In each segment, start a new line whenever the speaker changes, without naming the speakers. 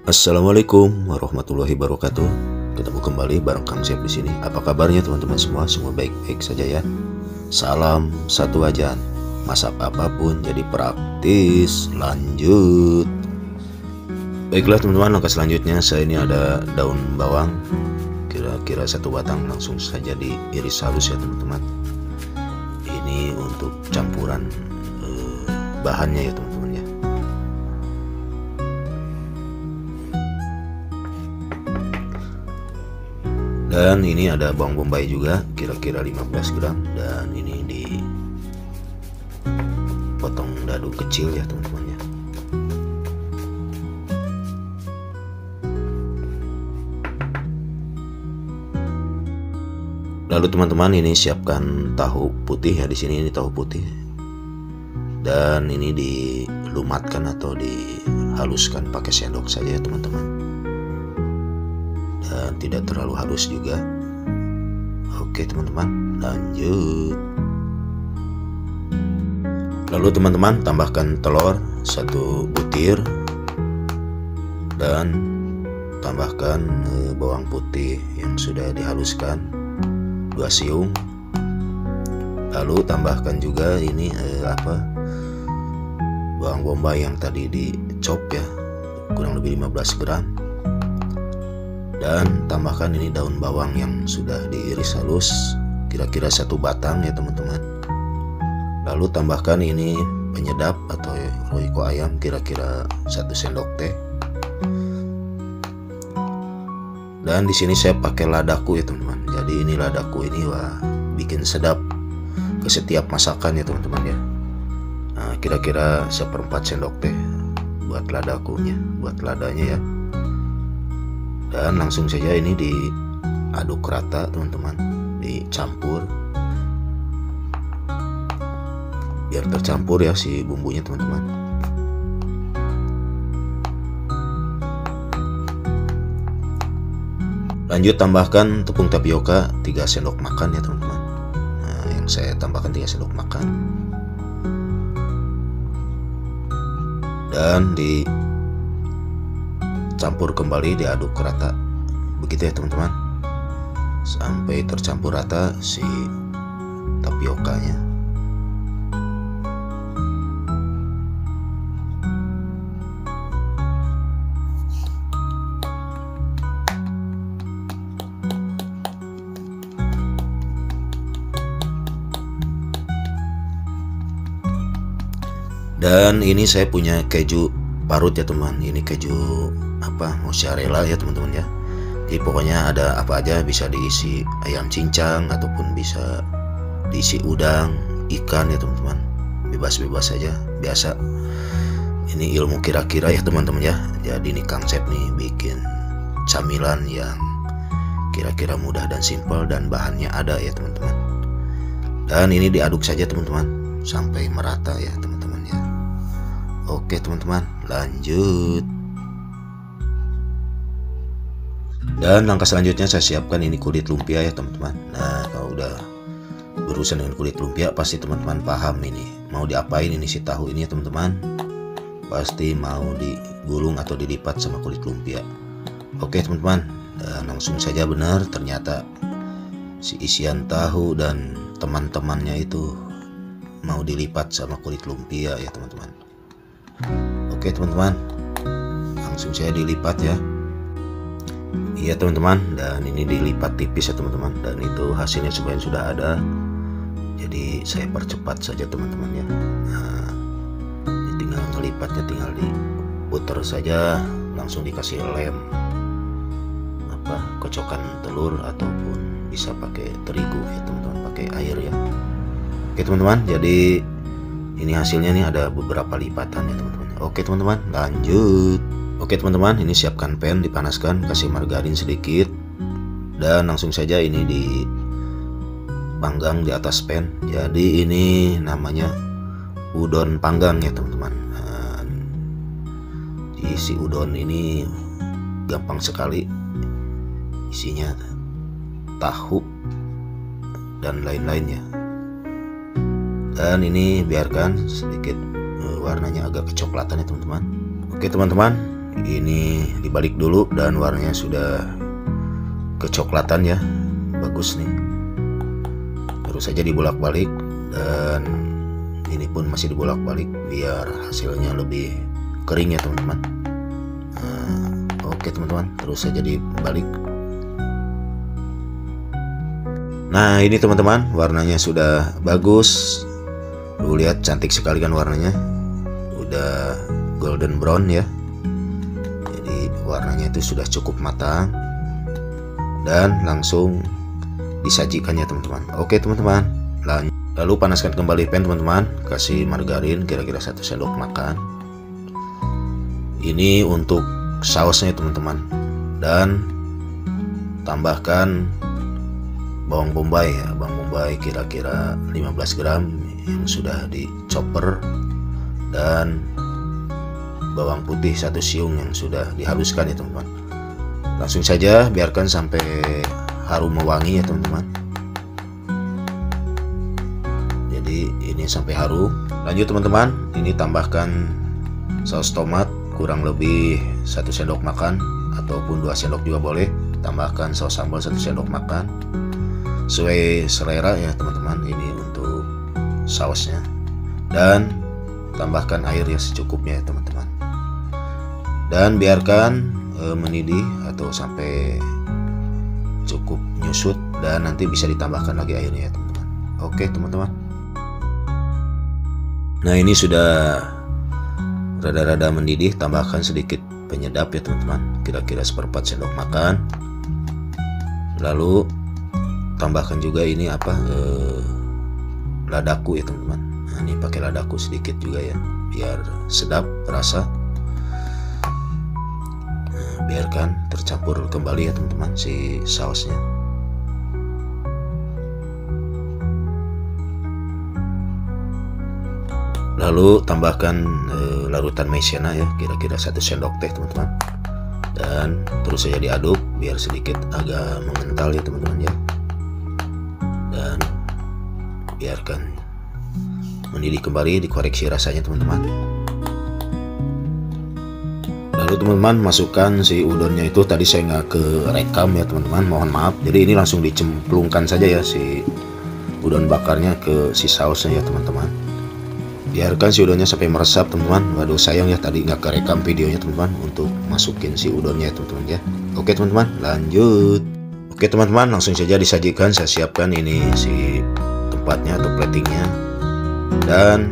Assalamualaikum warahmatullahi wabarakatuh. Ketemu kembali bareng Kang Sep di sini. Apa kabarnya teman-teman semua? Semua baik-baik saja ya. Salam satu wajan. Masak apapun jadi praktis. Lanjut. Baiklah teman-teman, langkah selanjutnya saya ini ada daun bawang. Kira-kira satu batang, langsung saja diiris halus ya teman-teman. Ini untuk campuran bahannya ya teman-teman ya. Dan ini ada bawang bombay juga, kira-kira 15 gram. Dan ini dipotong dadu kecil ya teman-teman ya. Lalu teman-teman ini siapkan tahu putih ya, di sini ini tahu putih. Dan ini dilumatkan atau dihaluskan pakai sendok saja ya teman-teman. Dan tidak terlalu halus juga. Oke teman-teman, lanjut. Lalu teman-teman tambahkan telur 1 butir. Dan tambahkan bawang putih yang sudah dihaluskan 2 siung. Lalu tambahkan juga ini bawang bombay yang tadi dicop ya, kurang lebih 15 gram. Dan tambahkan ini daun bawang yang sudah diiris halus, kira-kira 1 batang ya teman-teman. Lalu tambahkan ini penyedap atau royco ayam, kira-kira 1 sendok teh. Dan di sini saya pakai ladaku ya teman-teman. Jadi ini ladaku ini bikin sedap ke setiap masakan ya teman-teman ya. Nah, kira-kira 1/4 sendok teh buat ladakunya, buat ladanya ya. Dan langsung saja ini diaduk rata teman-teman, dicampur biar tercampur ya si bumbunya teman-teman. Lanjut tambahkan tepung tapioka 3 sendok makan ya teman-teman. Nah, yang saya tambahkan 3 sendok makan. Dan dicampur kembali, diaduk rata. Begitu ya teman-teman. Sampai tercampur rata si tapiokanya. Dan ini saya punya keju parut ya teman. Ini keju mozzarella ya teman-teman ya. Jadi pokoknya ada apa aja, bisa diisi ayam cincang ataupun bisa diisi udang, ikan ya teman-teman. Bebas-bebas saja, biasa. Ini ilmu kira-kira ya teman-teman ya. Jadi ini Kang Sep nih bikin camilan yang kira-kira mudah dan simpel dan bahannya ada ya teman-teman. Dan ini diaduk saja teman-teman sampai merata ya teman-teman. Oke teman-teman, lanjut. Dan langkah selanjutnya saya siapkan ini kulit lumpia ya teman-teman. Nah, kalau udah berurusan dengan kulit lumpia pasti teman-teman paham ini mau diapain ini si tahu ini ya teman-teman. Pasti mau digulung atau dilipat sama kulit lumpia. Oke teman-teman, dan langsung saja benar, ternyata si isian tahu dan teman-temannya itu mau dilipat sama kulit lumpia ya teman-teman. Oke teman-teman, langsung saya dilipat ya. Iya teman-teman, dan ini dilipat tipis ya teman-teman. Dan itu hasilnya sebenarnya sudah ada. Jadi saya percepat saja teman-teman ya. Nah, ini tinggal ngelipatnya, tinggal diputer saja, langsung dikasih lem kocokan telur ataupun bisa pakai terigu ya teman-teman, pakai air ya. Oke teman-teman, jadi ini hasilnya nih ada beberapa lipatan ya teman-teman. Oke teman-teman, lanjut. Oke teman-teman, ini siapkan pan, dipanaskan, kasih margarin sedikit. Dan langsung saja ini dipanggang di atas pan. Jadi ini namanya udon panggang ya teman-teman. Isi udon ini gampang sekali. Isinya tahu dan lain-lainnya. Dan ini biarkan sedikit warnanya agak kecoklatan ya teman-teman. Oke teman-teman, ini dibalik dulu dan warnanya sudah kecoklatan ya, bagus nih. Terus saja dibolak-balik dan ini pun masih dibolak-balik biar hasilnya lebih kering ya teman-teman. Oke teman-teman, terus saja dibalik. Nah ini teman-teman, warnanya sudah bagus. Lu lihat cantik sekali kan warnanya, udah golden brown ya. Jadi warnanya itu sudah cukup matang dan langsung disajikan ya teman-teman. Oke teman-teman, lalu panaskan kembali pan teman-teman, kasih margarin kira-kira 1 sendok makan. Ini untuk sausnya teman-teman, dan tambahkan bawang bombay ya, bawang bombay kira-kira 15 gram yang sudah dicopper, dan bawang putih 1 siung yang sudah dihaluskan ya teman-teman. Langsung saja biarkan sampai harum mewangi ya teman-teman. Jadi ini sampai harum. Lanjut teman-teman, ini tambahkan saus tomat kurang lebih 1 sendok makan ataupun 2 sendok juga boleh. Tambahkan saus sambal 1 sendok makan sesuai selera ya teman-teman, ini untuk sausnya. Dan tambahkan air ya secukupnya ya teman-teman, dan biarkan mendidih atau sampai cukup nyusut, dan nanti bisa ditambahkan lagi airnya ya teman-teman. Oke teman-teman, nah ini sudah rada-rada mendidih, tambahkan sedikit penyedap ya teman-teman, kira-kira 1/4 sendok makan. Lalu tambahkan juga ini ladaku ya teman-teman. Nah ini pakai ladaku sedikit juga ya, biar sedap rasa. Nah, biarkan tercampur kembali ya teman-teman si sausnya. Lalu tambahkan larutan maizena ya, kira-kira 1 sendok teh teman-teman, dan terus saja diaduk biar sedikit agak mengental ya teman-teman ya, dan biarkan mendidih kembali, dikoreksi rasanya teman-teman. Lalu teman-teman masukkan si udonnya itu, tadi saya nggak kerekam ya teman-teman, mohon maaf. Jadi ini langsung dicemplungkan saja ya si udon bakarnya ke si sausnya ya teman-teman. Biarkan si udonnya sampai meresap teman-teman. Waduh sayang ya tadi nggak kerekam videonya teman-teman untuk masukin si udonnya teman-teman ya. Oke teman-teman, lanjut. Oke teman-teman, langsung saja disajikan. Saya siapkan ini si tempatnya atau platingnya, dan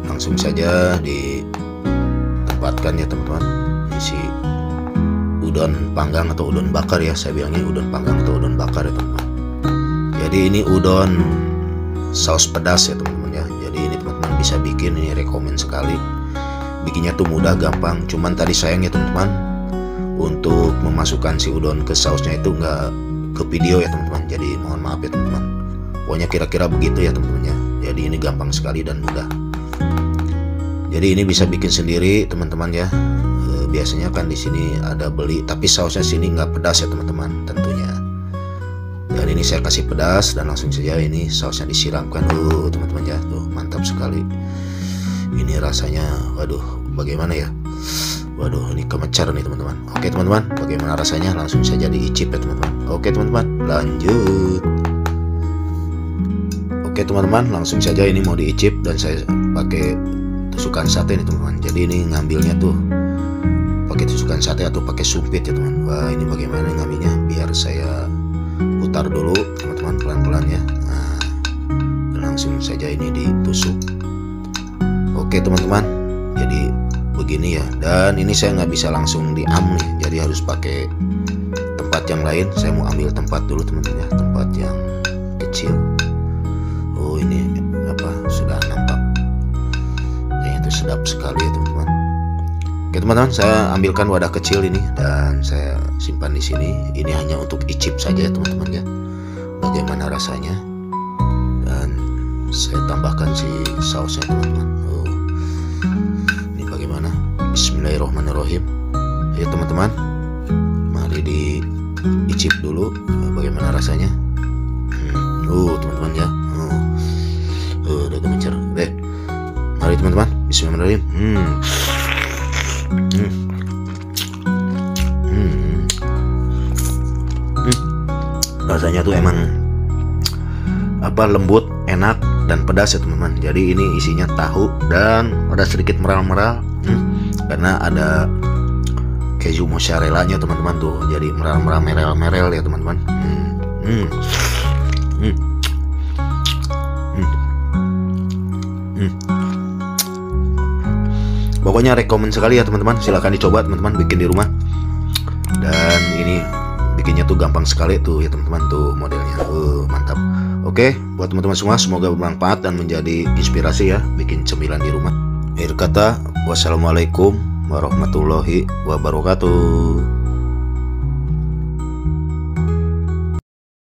langsung saja ditempatkan ya teman-teman. Ini si udon panggang atau udon bakar ya, saya bilangnya udon panggang atau udon bakar ya teman-teman. Jadi ini udon saus pedas ya teman-teman ya. Jadi ini teman-teman bisa bikin, ini rekomen sekali. Bikinnya tuh mudah, gampang. Cuman tadi sayang ya teman-teman, untuk memasukkan si udon ke sausnya itu nggak ke video ya teman-teman. Jadi mohon maaf ya teman-teman. Pokoknya kira-kira begitu ya teman-teman ya. Jadi ini gampang sekali dan mudah. Jadi ini bisa bikin sendiri teman-teman ya. Biasanya kan di sini ada beli, tapi sausnya sini nggak pedas ya teman-teman tentunya. Dan ini saya kasih pedas, dan langsung saja ini sausnya disiramkan. Teman-teman ya, tuh mantap sekali. Ini rasanya, waduh, bagaimana ya? Waduh, ini kemecar nih teman-teman. Oke teman-teman, bagaimana rasanya? Langsung saja diicip ya teman-teman. Oke teman-teman, lanjut. Oke teman-teman, langsung saja ini mau diicip, dan saya pakai tusukan sate nih teman-teman. Jadi ini ngambilnya tuh pakai tusukan sate atau pakai sumpit ya teman. Wah ini bagaimana ngambilnya? Biar saya putar dulu teman-teman pelan-pelan ya. Nah, langsung saja ini ditusuk. Oke teman-teman, jadi begini ya. Dan ini saya nggak bisa langsung diam nih, jadi harus pakai tempat yang lain. Saya mau ambil tempat dulu teman-teman ya, tempat yang kecil. Oh ini apa, sudah nampak kayaknya itu sedap sekali ya teman-teman. Oke teman-teman, saya ambilkan wadah kecil ini dan saya simpan di sini. Ini hanya untuk icip saja ya teman-teman ya, bagaimana rasanya. Dan saya tambahkan si sausnya teman-teman. Ini bagaimana? Bismillahirrahmanirrahim. Ya teman-teman, mari diicip dulu bagaimana rasanya. Teman-teman ya. Udah gemecer. Deh. Mari teman-teman, bismillahirrahmanirrahim. Rasanya tuh emang lembut, enak dan pedas ya teman-teman. Jadi ini isinya tahu dan ada sedikit meral-meral karena ada keju mozzarella nya teman-teman tuh. Jadi meral-meral, merel-merel ya teman-teman. Pokoknya rekomen sekali ya teman-teman. Silahkan dicoba teman-teman bikin di rumah. Dan ini bikinnya tuh gampang sekali tuh ya teman-teman tuh modelnya. Mantap. Oke, buat teman-teman semua semoga bermanfaat dan menjadi inspirasi ya bikin cemilan di rumah. Akhir kata, wassalamualaikum warahmatullahi wabarakatuh.